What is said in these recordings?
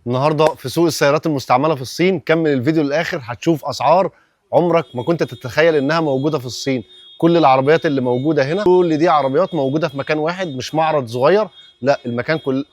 النهارده في سوق السيارات المستعمله في الصين. كمل الفيديو للاخر هتشوف اسعار عمرك ما كنت تتخيل انها موجوده في الصين. كل العربيات اللي موجوده هنا، كل دي عربيات موجوده في مكان واحد، مش معرض صغير، لا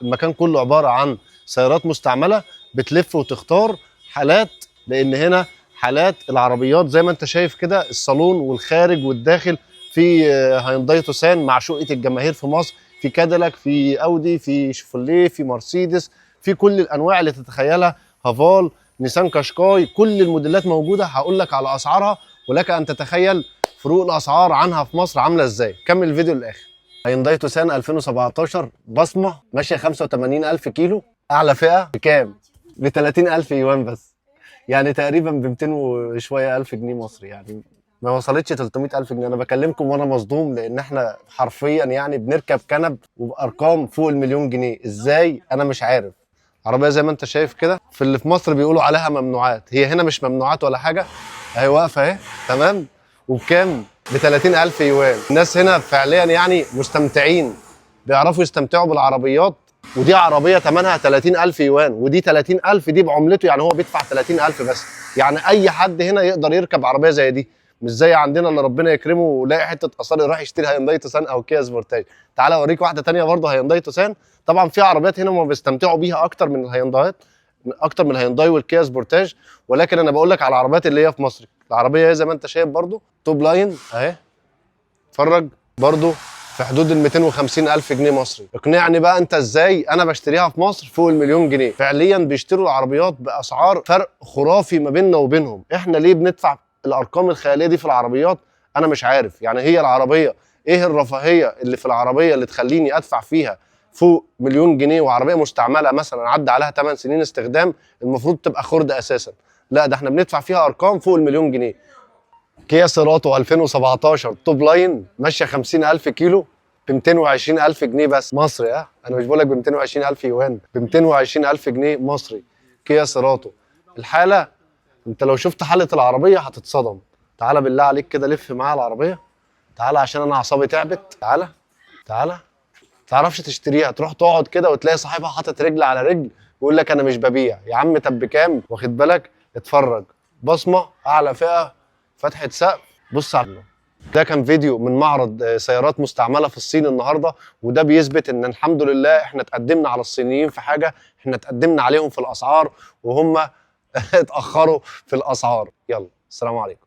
المكان كله عباره عن سيارات مستعمله بتلف وتختار حالات، لان هنا حالات العربيات زي ما انت شايف كده، الصالون والخارج والداخل. في هيونداي توسان معشوقه الجماهير في مصر، في كاديلاك، في اودي، في شيفروليه، في مرسيدس، في كل الانواع اللي تتخيلها، هافال، نيسان قشقاي، كل الموديلات موجوده. هقول لك على اسعارها ولك ان تتخيل فروق الاسعار عنها في مصر عامله ازاي. كمل الفيديو للاخر. هيونداي توسان 2017 بصمه ماشيه 85,000 كيلو. اعلى فئه بكام؟ ب 30,000 يوان بس، يعني تقريبا ب 200 وشويه الف جنيه مصري، يعني ما وصلتش 300,000 جنيه. انا بكلمكم وانا مصدوم، لان احنا حرفيا يعني بنركب كنب وبارقام فوق المليون جنيه. ازاي؟ انا مش عارف. عربيه زي ما انت شايف كده، في اللي في مصر بيقولوا عليها ممنوعات، هي هنا مش ممنوعات ولا حاجه، اهي واقفه اهي تمام. وبكام؟ ب 30,000 يوان. الناس هنا فعليا يعني مستمتعين، بيعرفوا يستمتعوا بالعربيات. ودي عربيه ثمنها 30,000 يوان، ودي 30,000 دي بعملته، يعني هو بيدفع 30,000 بس. يعني اي حد هنا يقدر يركب عربيه زي دي، مش زي عندنا اللي ربنا يكرمه ولاقي حته اثار يروح يشتري هيونداي توسان او كيا سبورتاج. تعال اوريك واحده ثانيه برضه هيونداي توسان. طبعا في عربيات هنا هم بيستمتعوا بيها اكتر من الهيوندايات، اكتر من الهيونداي والكيا سبورتاج، ولكن انا بقول لك على العربيات اللي هي في مصر. العربيه هي زي ما انت شايف برضه توب لاين اهي، اتفرج، برضه في حدود ال 250,000 جنيه مصري. اقنعني بقى انت ازاي انا بشتريها في مصر فوق المليون جنيه. فعليا بيشتروا العربيات باسعار فرق خرافي ما بيننا وبينهم. احنا ليه بندفع الارقام الخياليه دي في العربيات؟ انا مش عارف. يعني هي العربيه ايه الرفاهيه اللي في العربيه اللي تخليني ادفع فيها فوق مليون جنيه، وعربيه مستعمله مثلا عدى عليها 8 سنين استخدام، المفروض تبقى خرد اساسا؟ لا، ده احنا بندفع فيها ارقام فوق المليون جنيه. كيا سيراتو 2017 توب لاين ماشيه 50,000 كيلو ب 220,000 جنيه بس مصري. انا مش بقول لك ب 220,000 يوان، ب 220,000 جنيه مصري. كيا سيراتو الحاله، انت لو شفت حاله العربيه هتتصدم. تعالى بالله عليك كده لف معايا العربيه، تعالى عشان انا اعصابي تعبت. تعالى تعالى. تعرفش تشتريها، تروح تقعد كده وتلاقي صاحبها حاطط رجل على رجل ويقول لك انا مش ببيع. يا عم طب بكام؟ واخد بالك؟ اتفرج، بصمه، اعلى فئه، فتحه سقف. بص على ده. كان فيديو من معرض سيارات مستعمله في الصين النهارده، وده بيثبت ان الحمد لله احنا اتقدمنا على الصينيين في حاجه، احنا اتقدمنا عليهم في الاسعار وهم اتاخروا في الاسعار. يلا، السلام عليكم.